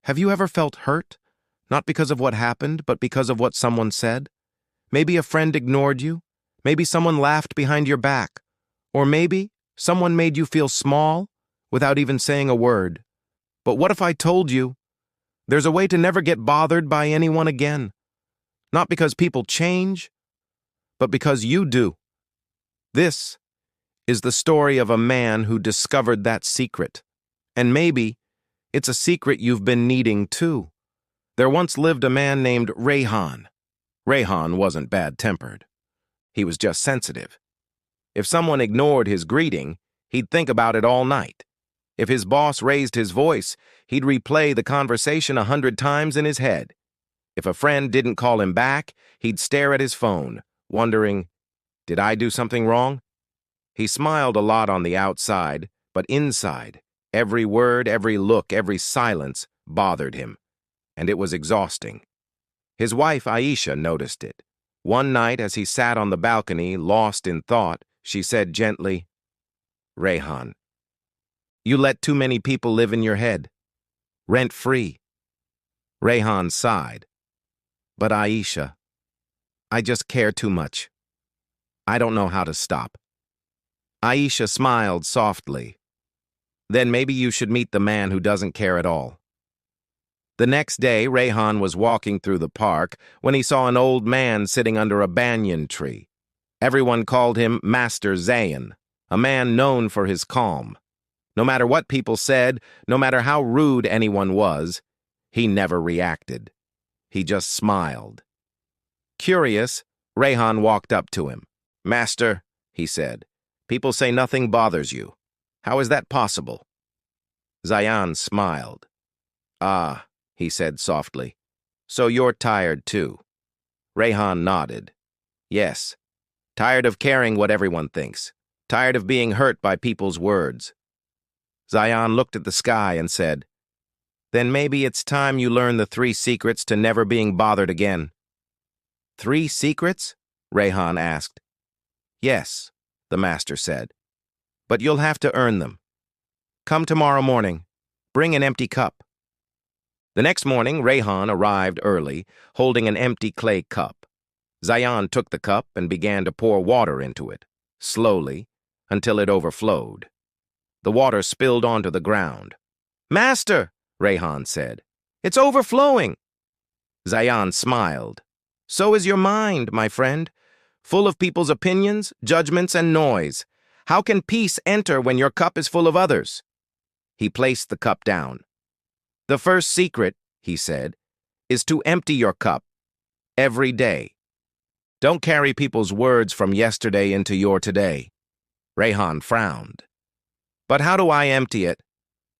Have you ever felt hurt? Not because of what happened, but because of what someone said? Maybe a friend ignored you. Maybe someone laughed behind your back. Or maybe someone made you feel small without even saying a word. But what if I told you there's a way to never get bothered by anyone again? Not because people change, but because you do. This is the story of a man who discovered that secret. And maybe it's a secret you've been needing too. There once lived a man named Rayhan. Rayhan wasn't bad-tempered. He was just sensitive. If someone ignored his greeting, he'd think about it all night. If his boss raised his voice, he'd replay the conversation 100 times in his head. If a friend didn't call him back, he'd stare at his phone, wondering, did I do something wrong? He smiled a lot on the outside, but inside, every word, every look, every silence bothered him, and it was exhausting. His wife, Aisha, noticed it. One night, as he sat on the balcony, lost in thought, she said gently, "Rayhan, you let too many people live in your head, rent-free." Rayhan sighed. "But Aisha, I just care too much. I don't know how to stop." Aisha smiled softly. "Then maybe you should meet the man who doesn't care at all." The next day, Rayhan was walking through the park when he saw an old man sitting under a banyan tree. Everyone called him Master Zayn, a man known for his calm. No matter what people said, no matter how rude anyone was, he never reacted. He just smiled. Curious, Rayhan walked up to him. "Master," he said, "people say nothing bothers you. How is that possible?" Zayn smiled. "Ah," he said softly, "so you're tired too." Rayhan nodded. "Yes, tired of caring what everyone thinks, tired of being hurt by people's words." Zayn looked at the sky and said, "Then maybe it's time you learn the 3 secrets to never being bothered again." "3 secrets?" Rayhan asked. "Yes," the master said, "but you'll have to earn them. Come tomorrow morning. Bring an empty cup." The next morning, Rayhan arrived early, holding an empty clay cup. Zayn took the cup and began to pour water into it, slowly, until it overflowed. The water spilled onto the ground. "Master," Rayhan said, "it's overflowing." Zayn smiled. "So is your mind, my friend, full of people's opinions, judgments, and noise. How can peace enter when your cup is full of others?" He placed the cup down. "The first secret," he said, "is to empty your cup every day. Don't carry people's words from yesterday into your today." Rayhan frowned. "But how do I empty it?"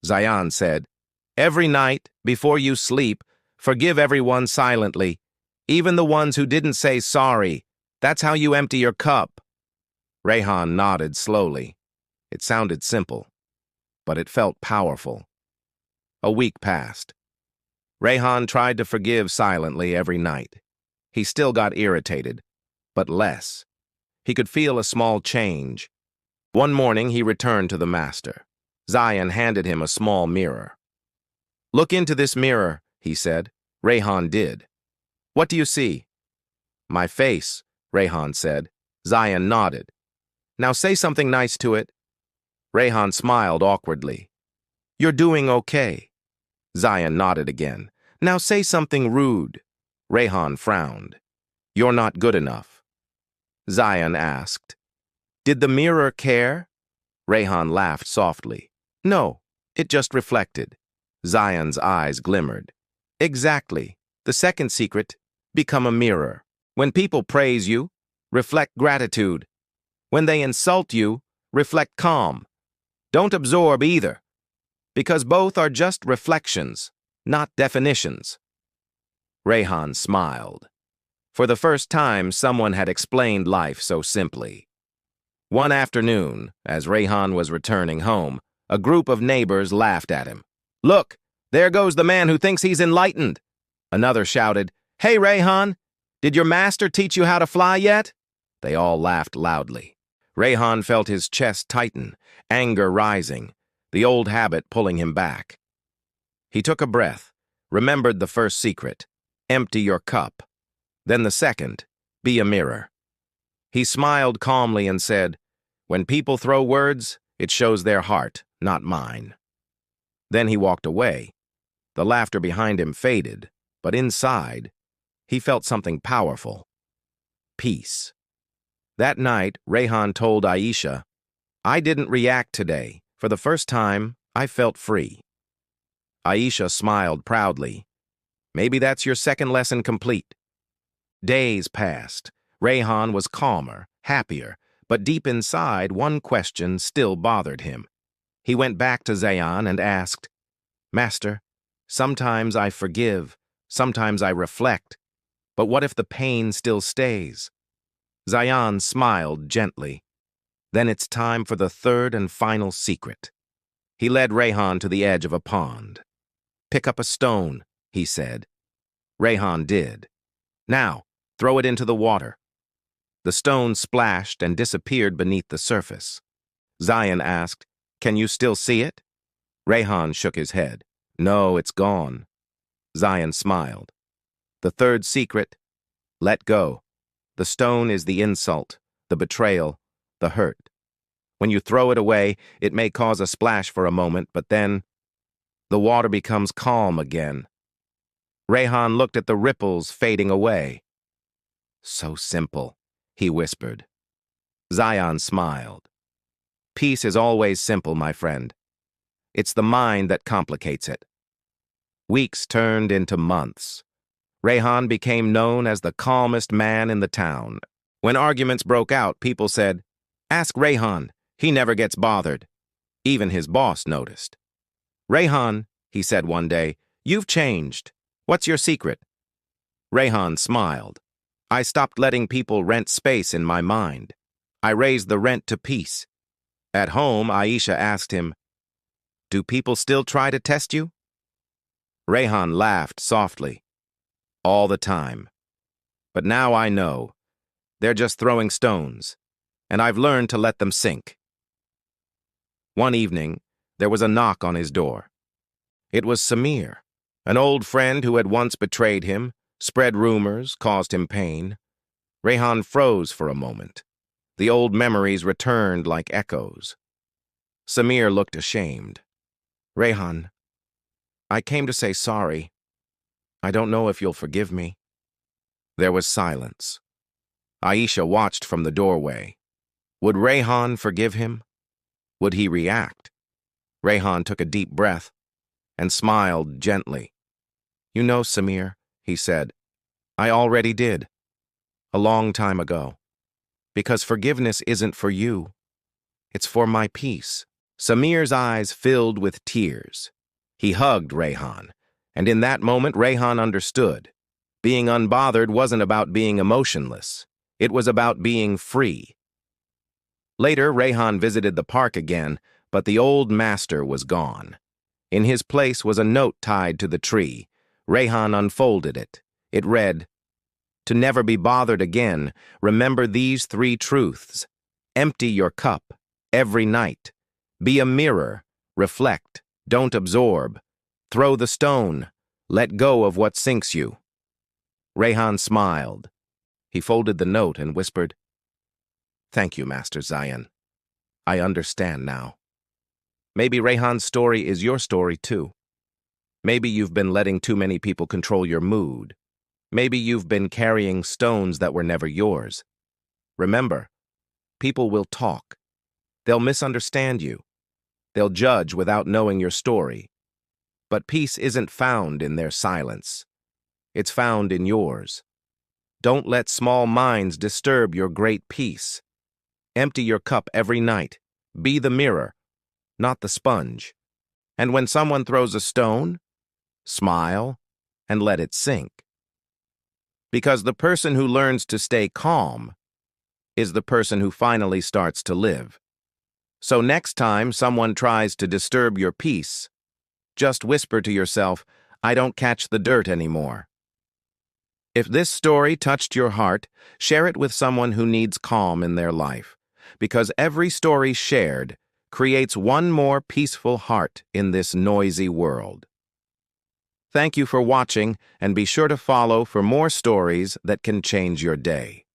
Zayn said, "Every night, before you sleep, forgive everyone silently, even the ones who didn't say sorry. That's how you empty your cup." Rayhan nodded slowly. It sounded simple, but it felt powerful. A week passed. Rayhan tried to forgive silently every night. He still got irritated, but less. He could feel a small change. One morning, he returned to the master. Zayn handed him a small mirror. "Look into this mirror," he said. Rayhan did. "What do you see?" "My face," Rayhan said. Zayn nodded. "Now say something nice to it." Rayhan smiled awkwardly. "You're doing okay." Zayn nodded again. "Now say something rude." Rayhan frowned. "You're not good enough." Zayn asked, "Did the mirror care?" Rayhan laughed softly. "No, it just reflected." Zayn's eyes glimmered. "Exactly. The second secret, become a mirror. When people praise you, reflect gratitude. When they insult you, reflect calm. Don't absorb either, because both are just reflections, not definitions." Rayhan smiled. For the first time, someone had explained life so simply. One afternoon, as Rayhan was returning home, a group of neighbors laughed at him. "Look, there goes the man who thinks he's enlightened." Another shouted, "Hey, Rayhan, did your master teach you how to fly yet?" They all laughed loudly. Rayhan felt his chest tighten, anger rising, the old habit pulling him back. He took a breath, remembered the first secret, empty your cup. Then the second, be a mirror. He smiled calmly and said, when people throw words, it shows their heart, not mine. Then he walked away. The laughter behind him faded, but inside, he felt something powerful. Peace. That night, Rayhan told Aisha, I didn't react today. For the first time, I felt free. Aisha smiled proudly. Maybe that's your second lesson complete. Days passed. Rayhan was calmer, happier, but deep inside, one question still bothered him. He went back to Zayan and asked, Master, sometimes I forgive, sometimes I reflect, but what if the pain still stays? Zayan smiled gently. Then it's time for the third and final secret. He led Rayhan to the edge of a pond. Pick up a stone, he said. Rayhan did. Now, throw it into the water. The stone splashed and disappeared beneath the surface. Zayan asked, Can you still see it? Rayhan shook his head. No, it's gone. Zayan smiled. The third secret, let go. The stone is the insult, the betrayal, the hurt. When you throw it away, it may cause a splash for a moment, but then the water becomes calm again. Rayhan looked at the ripples fading away. So simple, he whispered. Zayan smiled. Peace is always simple, my friend. It's the mind that complicates it. Weeks turned into months. Rayhan became known as the calmest man in the town. When arguments broke out, people said, Ask Rayhan, he never gets bothered. Even his boss noticed. Rayhan, he said one day, you've changed. What's your secret? Rayhan smiled. I stopped letting people rent space in my mind. I raised the rent to peace. At home, Aisha asked him, Do people still try to test you? Rayhan laughed softly. All the time. But now I know. They're just throwing stones, and I've learned to let them sink. One evening, there was a knock on his door. It was Samir, an old friend who had once betrayed him, spread rumors, caused him pain. Rayhan froze for a moment. The old memories returned like echoes. Samir looked ashamed. Rayhan, I came to say sorry. I don't know if you'll forgive me. There was silence. Aisha watched from the doorway. Would Rayhan forgive him? Would he react? Rayhan took a deep breath and smiled gently. You know, Samir, he said, I already did. A long time ago. Because forgiveness isn't for you. It's for my peace. Samir's eyes filled with tears. He hugged Rayhan, and in that moment Rayhan understood. Being unbothered wasn't about being emotionless. It was about being free. Later, Rayhan visited the park again, but the old master was gone. In his place was a note tied to the tree. Rayhan unfolded it. It read, To never be bothered again, remember these 3 truths. Empty your cup every night. Be a mirror. Reflect. Don't absorb. Throw the stone. Let go of what sinks you. Rayhan smiled. He folded the note and whispered, Thank you, Master Zayan. I understand now. Maybe Rayhan's story is your story too. Maybe you've been letting too many people control your mood. Maybe you've been carrying stones that were never yours. Remember, people will talk. They'll misunderstand you. They'll judge without knowing your story. But peace isn't found in their silence. It's found in yours. Don't let small minds disturb your great peace. Empty your cup every night. Be the mirror, not the sponge. And when someone throws a stone, smile and let it sink. Because the person who learns to stay calm is the person who finally starts to live. So next time someone tries to disturb your peace, just whisper to yourself, I don't catch the dirt anymore. If this story touched your heart, share it with someone who needs calm in their life, because every story shared creates one more peaceful heart in this noisy world. Thank you for watching, and be sure to follow for more stories that can change your day.